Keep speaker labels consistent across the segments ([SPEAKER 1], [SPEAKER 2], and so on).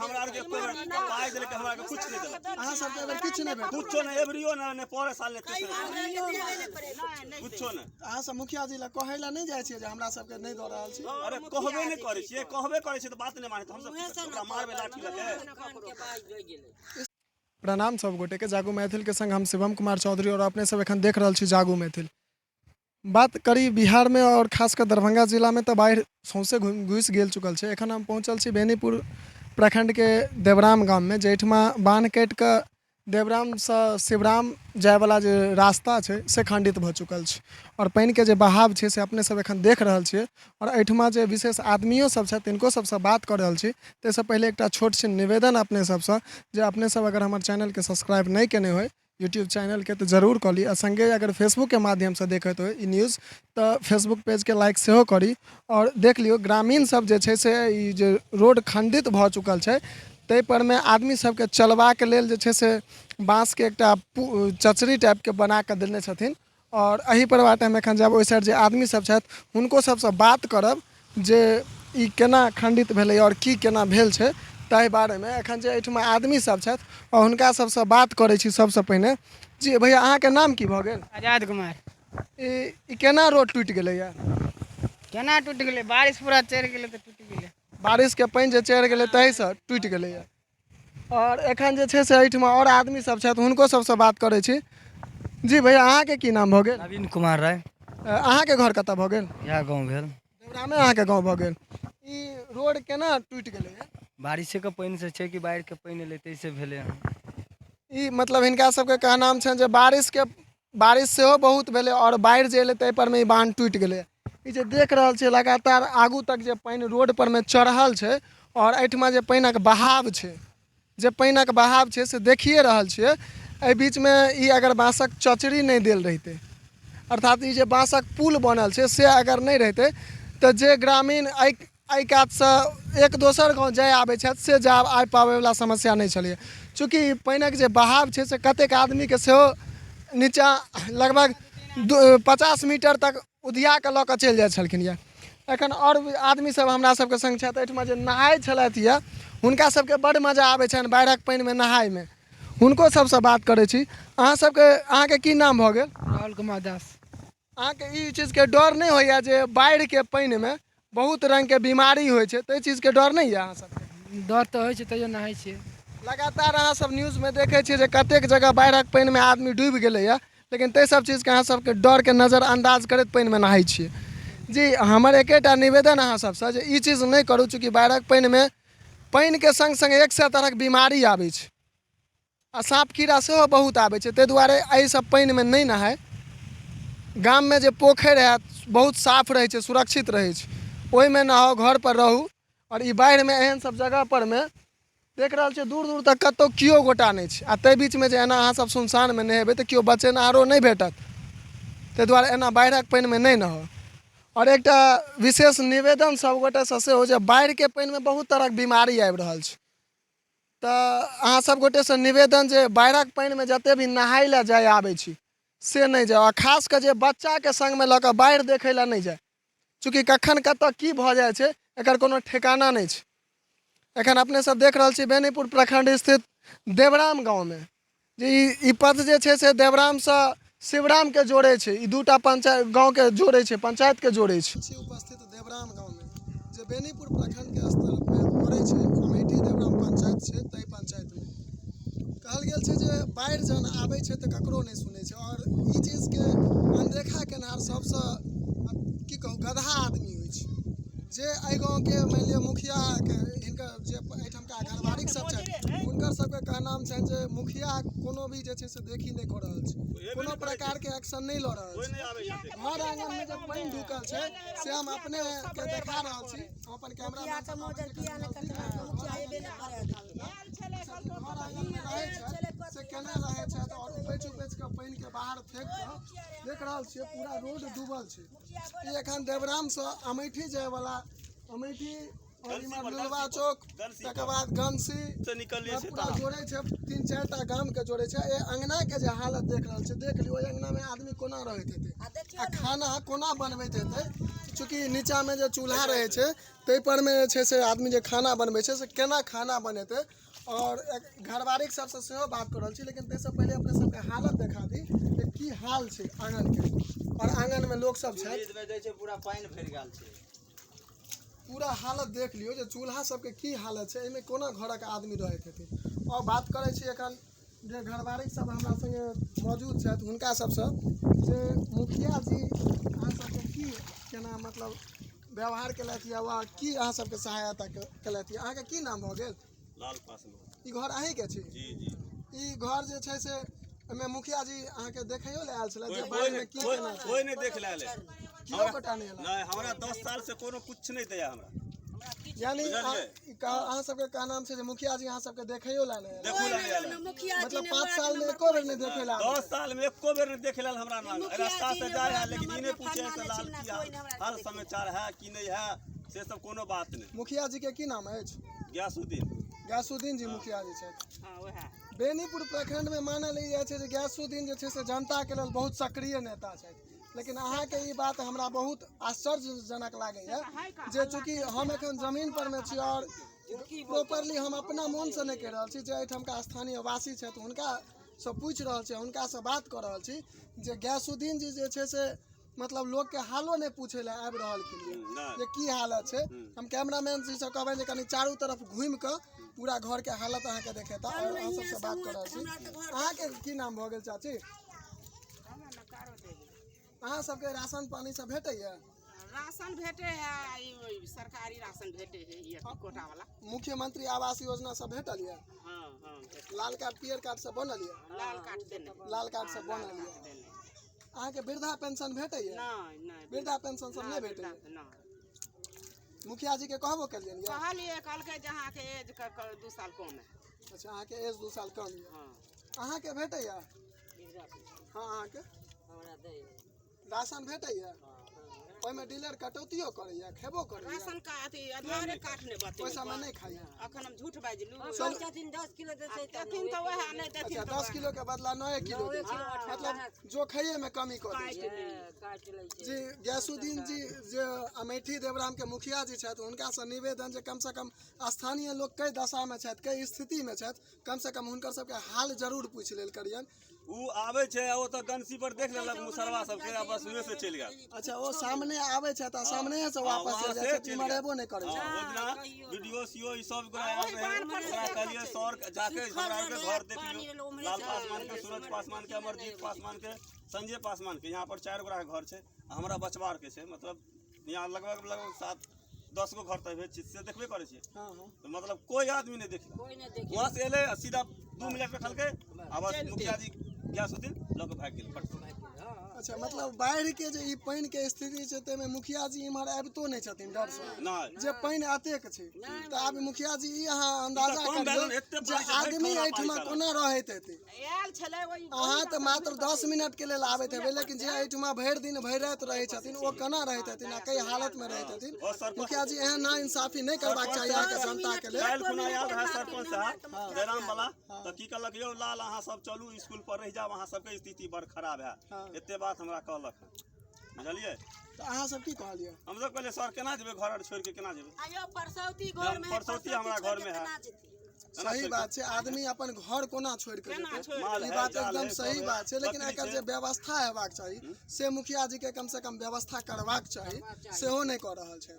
[SPEAKER 1] हमरा के पाई देले के हमरा के कुछ नहीं देले
[SPEAKER 2] अहाँ सब के कुछ नहीं भेट
[SPEAKER 1] कुछो नहीं एवरियो ने पर साल ने कुछो नहीं
[SPEAKER 2] अहाँ सब मुखिया जी ला कहैला नहीं जाय छी जे हमरा सब के नहीं द रहल छी
[SPEAKER 1] अरे कहबे नहीं करे छी कहबे करे छी त बात नहीं माने हम सब ओकरा मारबे लाठी लगे।
[SPEAKER 2] प्रणाम सब गोटे के जागू मैथिल के संग हम शिवम कुमार चौधरी और अपने सब एखन देख रहल छी जागू मैथिल। बात करी बिहार में और खासकर दरभंगा जिला में तो बाढ़ सौंसे घुस गेल चुकल है। एखन हम पहुँचल छी बेनीपुर प्रखंड के देवराम गाँव में जेठमा बांध काट के देवराम से शिवराम जाय वाला जो रास्ता है से खंडित भ चुकल है और पानी के जो बहाव है से अपने सब एखन देख रहल छियै और एहिठमा जो विशेष आदमियों सब छै तिनको सबसे बात कर रहल छी। ताहिसँ पहले एक छोट सन निवेदन अपने सबसे जे अपने सब अगर हमारे चैनल के सब्सक्राइब नहीं केने हो यूट्यूब चैनल के तो जरूर कर ली। संगे अगर फेसबुक के माध्यम से देखते हो ई न्यूज़ तो फेसबुक पेज के लाइक से करी और देख लियो ग्रामीण सब जे छै से ई जे रोड खंडित भ चुकल है तै पर में आदमी सबके चलवा के लेल जे छै से बाँस के एक चचरी टाइप के बना के देने छथिन और एही पर बाटे हम एखन जाब ओहि साइड जे आदमी सब छथि हुनको सबसे बात करब जे ई केना खंडित भेलै और की केना भेल छै ताहि बारे में। एखन जे एहिठमा आदमी सब छथि और हुनका सबसे बात करै छी सबसे पहिने। जी भैया अहाँ के नाम की भ गेल?
[SPEAKER 3] आजाद कुमार।
[SPEAKER 2] ई केना रोड टूटि गेलै या?
[SPEAKER 3] केना टूटि गेलै? बारिश पूरा चढ़ि गेलै तऽ टूटि गेलै।
[SPEAKER 2] बारिश के पानी जे चढ़ि गेलै ताहि से टूटि गेलै या। और एखन जे छै से एहिठमा और आदमी सब छथि हुनको सबसे बात करै छी। जी भैया अहाँ के की नाम भ गेल?
[SPEAKER 4] नवीन कुमार राय।
[SPEAKER 2] अहाँ के घर कतऽ भ गेल?
[SPEAKER 4] यह गाँव भेल
[SPEAKER 2] देवरामे अहाँ के गाँव भ गेल। ई रोड केना टूटि गेलै या?
[SPEAKER 4] बारिशे के पानी से छै कि बाढ़ के पानी एलै तैसे भेलै हन।
[SPEAKER 2] ई मतलब हिनका सबके कहनाम छनि जे बारिश सेहो बहुत भेलै और बाढ़ि जे एलै ताहि पर में ई बांध टूटि गेलै। ई जे देख रहल छियै लगातार आगू तक जे पानी रोड पर में चढ़ल छै और एहिठमा जे पानिक बहाव छै से देखिए रहल छियै। एहि बीच में ई अगर बाँसक चचरी नहीं देल रहिते अर्थात ई जे बाँसक पुल बनल छै से अगर नहीं रहिते तो जे ग्रामीण एहि कात से एक दोसर गाँव जाय आबै छथि से आबि पाबै वाला समस्या नहीं छलै। चूँकि पानिक जे बहाव छै से कतेक आदमी के सेहो नीचा लगभग 50 मीटर तक उधिया के लऽ कऽ चलि जाइ छलखिन या। एखन और आदमी सब हमरा सबके संग छथि एहिठमा जे नहाय छलथि या हुनका सबके बड़ मजा आबै छनि बाढ़िक पानि में नहाय में। हुनको सबसे बात करै छी। अहाँ के की नाम भ गेल?
[SPEAKER 3] राहुल कुमार दास।
[SPEAKER 2] अहाँ के ई चीज के डर नहीं होइया जे बाढ़ि के पानि में बहुत रंग के बीमारी होइ छै ताहि चीज के डर नहीं या अहाँ सबके?
[SPEAKER 3] डर तऽ होइ छै तैयो नहाय छियै।
[SPEAKER 2] लगातार अहाँ सब न्यूज में देखे छियै जे कतेक जगह बाढ़िक पानि में आदमी डूबि गेलै या लेकिन ताहि सब चीज के अहाँ सबके डर के नजरअंदाज करैत पानि में नहाय छियै। जी हमर एकेटा निवेदन अहाँ सबसे जे ई चीज नहीं करू चूँकि बाढ़िक पानि में पानि के संग संग 100 तरहक बीमारी आबै छै आ साँप कीड़ा सेहो बहुत आबै छै। ताहि दुआरे एहि सब पानि में नहीं नहाय। गाम में जे पोखरि है बहुत साफ रहे छै सुरक्षित रहे छै ओहि में नहाओ घर पर रहू। और ई बाढ़ि में एहन सब जगह पर में देख रहल छियै दूर दूर तक कतौ कियो गोटा नहीं छै आ ताहि बीच में जे एना अहाँ सब सुनसान में नहेबै तऽ कियो बचेनहारो नहीं भेटत। ताहि दुआरे एना बाढ़िक पानि में नहीं नहाओ। और एक विशेष निवेदन सब गोटे से हो जे बाढ़ि के पानि में बहुत तरह के बीमारी आबि रहल छै तो अहाँ सब गोटे से निवेदन जे बाढ़िक पानि में जते भी नहाय ला जाय आबै छी से नहीं जाओ। खास कर जे बच्चा के संग में लऽ कऽ बाढ़ि देखै ला नहीं जाय चूँकि कखन कतऽ की भ जाइ छै एकर कोनो ठेकाना नहीं छै। एखन अपने सब देख रहल छी बेनीपुर प्रखंड स्थित देवराम गाँव में जे ई पथ जे छै से देवराम से शिवराम के जोड़े छै। ई दूटा पंचायत गाँव के जोड़े छै पंचायत के जोड़े छै। उपस्थित देवराम गाँव में जे बेनीपुर प्रखंड के स्तर में पड़े छै अमेठी देवराम पंचायत छै ताहि पंचायत में कहल गेल छै जे बाढ़ि जहन आबै छै तऽ ककरो नहीं सुनै छै और ई चीज के अनदेखा केनहार सबसे की कहू गधा आदमी होइ छै जे एहि गाँव के मान लिअ मुखिया के हिनकर जे एहिठमका घरवारिक सब छथि हुनकर सबके कहनाम छनि जे मुखिया कोनो भी जे छै से देखी नहीं कऽ रहल छै कोनो प्रकार के एक्शन नहीं लऽ रहल छै। हर आंगन में जब पानि ढुकल छै से हम अपने के देखा रहल छी। हम अपन कैमरा से केना रहे छै और उपैच के पानि के बाहर फेंक कऽ देख रहल छियै पूरा रोड डूबल छै। ई एखन देवराम से अमेठी जाय वाला अमेठी और इमहर लुलवा चौक तकर बाद गंसी से निकलिए से पूरा जोड़े छै 3-4 टा गाम के जोड़े छै। ए अंगना के जे हालत देख रहल छै देख लियो अंगना में आदमी कोना रहैत हेतै आ खाना कोना बनबैत हेतै चूँकि नीचाँमे जे चूल्हा रहै छै ताहि परमे जे छै से आदमी जे खाना बनबै छै से केना खाना बनेतै और घरवारीक सबसँ सेहो बात कऽ रहल छी, लेकिन ताहिसँ पहिले अपने सबके हालत देखा दी जे की हाल छै आँगनके। और आँगनमे लोक सब छै,
[SPEAKER 1] पूरा पानि भरि गेल छै।
[SPEAKER 2] पूरा हालत देख लियौ जे चूल्हा सबके की हालत छै, एहिमे कोना घरक आदमी रहैत हेथिन। और बात करै छी एखन जे घरवारीक सब हमरा संगे मौजूद छथि हुनका सबसँ जे मुखिया जी अहाँ सबके की केना मतलब व्यवहार केलथि या वा की अहाँ सबके सहायता केलथि। अहाँके की नाम भऽ गेल?
[SPEAKER 1] लाल पासवान।
[SPEAKER 2] ई घर अहींके छी?
[SPEAKER 1] जी जी।
[SPEAKER 2] ई घर जे छै से एहिमे मुखिया जी अहाँके देखैयो ले आयल छलै जे
[SPEAKER 1] कोई
[SPEAKER 2] बाढ़िमे की केना छै?
[SPEAKER 1] कोई नहीं देख ले
[SPEAKER 2] कियो गोटा नहीं एला?
[SPEAKER 1] नहीं, हमरा 10 साल से कोनो कुछ नहीं दिया हमरा।
[SPEAKER 2] यानी अहाँ सबके का नाम छै जे मुखिया जी अहाँ सबके देखैयो ला नहीं
[SPEAKER 1] देखू ला नहीं आला।
[SPEAKER 2] मतलब 5 साल में एको बेर नहीं देखे ला?
[SPEAKER 1] 10 साल में एको बेर नहीं देखे लाल हमरा नाम। रास्ता से जाए है लेकिन इन्हें पूछे से लाल की हाल समाचार है कि नहीं है, से सब कोनो बात नहीं।
[SPEAKER 2] मुखिया जी के की नाम अछि?
[SPEAKER 1] गयासुद्दीन।
[SPEAKER 2] गयासुद्दीन जी मुखिया जी छथि। बेनीपुर प्रखंड में मानल जाइ छै जे गयासुद्दीन जे छै से जनता के लेल बहुत सक्रिय नेता छथि, लेकिन अहाँके ई बात हमरा बहुत आश्चर्यजनक लागैए जे चूँकि हम एखन जमीन पर में छी और प्रॉपरली हम अपना मन से नहीं कह रहल छी, जे एहिठामका स्थानीय वासी छथि हुनका से पूछि रहल छी, हुनका से बात कऽ रहल छी जे गयासुद्दीन जी जे छै से मतलब लोग के हालो नहीं पूछे ला आबि रहल जे की हालत छै। हम कैमरामैन जी से कहबै जे कनी चारू तरफ घूमि कऽ पूरा घर के हालत अहाँके देखेता और अहाँ सबसे बात कर रहल छी। अहाँके की नाम भऽ गेल चाची? अहाँ सबके राशन पानी सब भेटैया?
[SPEAKER 3] राशन भेटे है, ई सरकारी राशन भेटे है, ये कोटा वाला।
[SPEAKER 2] मुख्यमंत्री आवास योजना सब भेटल या?
[SPEAKER 3] हाँ हाँ।
[SPEAKER 2] लाल कार्ड पीयर कार्ड सब बनल या?
[SPEAKER 3] लाल कार्ड देने।
[SPEAKER 2] लाल कार्ड सब बनल या? अहाँके वृद्धा पेंशन भेटैया?
[SPEAKER 3] नहीं नहीं।
[SPEAKER 2] वृद्धा पेंशन सब नहीं भेटैया?
[SPEAKER 3] नहीं।
[SPEAKER 2] मुखिया जी के कहबो करियन या?
[SPEAKER 3] कहलिए कल के जहाँ के एज 2 साल कम है।
[SPEAKER 2] अच्छा, अहाँके एज 2 साल कम या?
[SPEAKER 3] हाँ।
[SPEAKER 2] अहाँके भेटैया? हाँ, अहाँके राशन भेटैया? ओहिमे डीलर कटौतियो करैया, खेबो करैया?
[SPEAKER 3] राशन का अथी आधारे कार्ड ने बते।
[SPEAKER 2] पैसा में नहीं खाइया?
[SPEAKER 3] अखन हम झूठ बाजलू।
[SPEAKER 5] देथिन 10 किलो देथिन
[SPEAKER 3] देथिन तो वह नहीं देथिन।
[SPEAKER 2] अच्छा, 10 किलो के बदला 9 किलो दै छै। मतलब जो खाइए में कमी कर दै छै।
[SPEAKER 5] काट लै छै।
[SPEAKER 2] जी गयासुद्दीन जी जे अमेठी देवराम के मुखिया जी छथि हुनका से निवेदन जे कम से कम स्थानीय लोग कई दशा में छथि, कई स्थिति में छथि, कम से कम हुनकर सबके हाल जरूर पूछि लेल करियन।
[SPEAKER 1] उ आवे छे ओ तो गंसी पर देख लेलक मुसरवा सबके आ बस उहे से चल गेल।
[SPEAKER 2] अच्छा, वो सामने आवे छै त सामने से वापस चल जाय छै, मरेबो नहीं करे छै।
[SPEAKER 1] ओजना वीडियो सीओ ई सब ओकरा कहलिए सर जाके हमरा के घर देख लियो। लाल पासवान के, सूरज पासवान के, अमरजीत पासवान के, संजय पासवान के, यहाँ पर 4 गोरा के घर छै, हमरा बचवार के छै। मतलब यहाँ लगभग 7-10 गो घर तक से देखबे करे छियै। तो मतलब कोई आदमी नहीं देखी, वहाँ से एले सीधा 2 मिनट रखल के आ बस मुखिया जी गयासुद्दीन लोग भाग गेल फट।
[SPEAKER 2] अच्छा, मतलब बाढ़ के जे ई पानी के स्थिति छै ते में मुखिया जी इमहर आबितो नहीं छथिन डर से
[SPEAKER 1] नहीं
[SPEAKER 2] जे पानी अतेक छै। त आब मुखिया जी ई अहाँ अंदाजा करियौ जे आदमी एहिठमा कोना रहैत हेतै।
[SPEAKER 3] आयल छले ओइ
[SPEAKER 2] अहाँ त मात्र 10 मिनट के लेल आबैत हेबै, लेकिन जे एहिठमा भरि दिन भरि रात रहै छथिन ओ केना रहैत हेथिन आ कई हालत में रहैत हेथिन। मुखिया जी एहन ना इंसाफी नहीं करबाक चाही अहाँके जनता के लेल।
[SPEAKER 1] काल्हि खुना आयल रहे सरपंच साहब जयराम वाला त की कहलक यौ लाल अहाँ सब चलू स्कूल पर रह जाब, अहाँ सबके स्थिति बड़ खराब है, एते बात हमरा कहलक बुझलिए।
[SPEAKER 2] त अहाँ सब की कहलियै?
[SPEAKER 1] हम सब कहलिए सर केना जेबै, घर छोड़ के केना जेबै?
[SPEAKER 5] आयो परसौती घर में,
[SPEAKER 1] परसौती हमरा घर में है।
[SPEAKER 2] सही बात छै, आदमी अपन घर कोना छोड़ के जेतै, ई बात एकदम सही बात छै। लेकिन एकर जे व्यवस्था हेबाक चाही से मुखिया जी के कम से कम व्यवस्था करबाक चाही, सेहो नहीं कर रहल छै।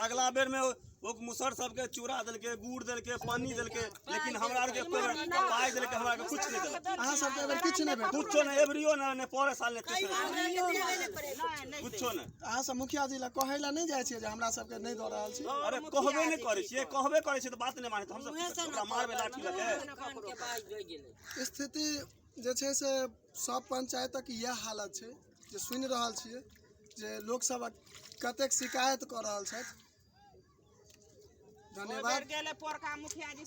[SPEAKER 1] अगला बेर में वो मुसर सबके चूड़ा देलके, गुड़ देलके, पानी देलके, लेकिन हमरा आर के पाई देलके, हमरा के कुछ नहीं देलक।
[SPEAKER 2] अहाँ सबके एबर किछ नहीं भेटल?
[SPEAKER 1] कुछो नहीं, एवरियो नहीं पर साल लेते कुछो नहीं।
[SPEAKER 2] अहाँ सब मुखिया जी ला कहै ला नहीं जाय छियै जे हमरा सबके नहीं दऽ रहल छी?
[SPEAKER 1] अरे कहबे नहीं करे छियै, कहबे करे छियै त बात नहीं माने, हम सब ओकरा मारबे लाठी लगे।
[SPEAKER 2] स्थिति जे छै से सब पंचायतक इएह हालत छै जे सुनि रहल छियै जे लोक सब कतेक शिकायत कऽ रहल छथि। धन्यवाद।
[SPEAKER 3] गेले पोरका मुखिया जी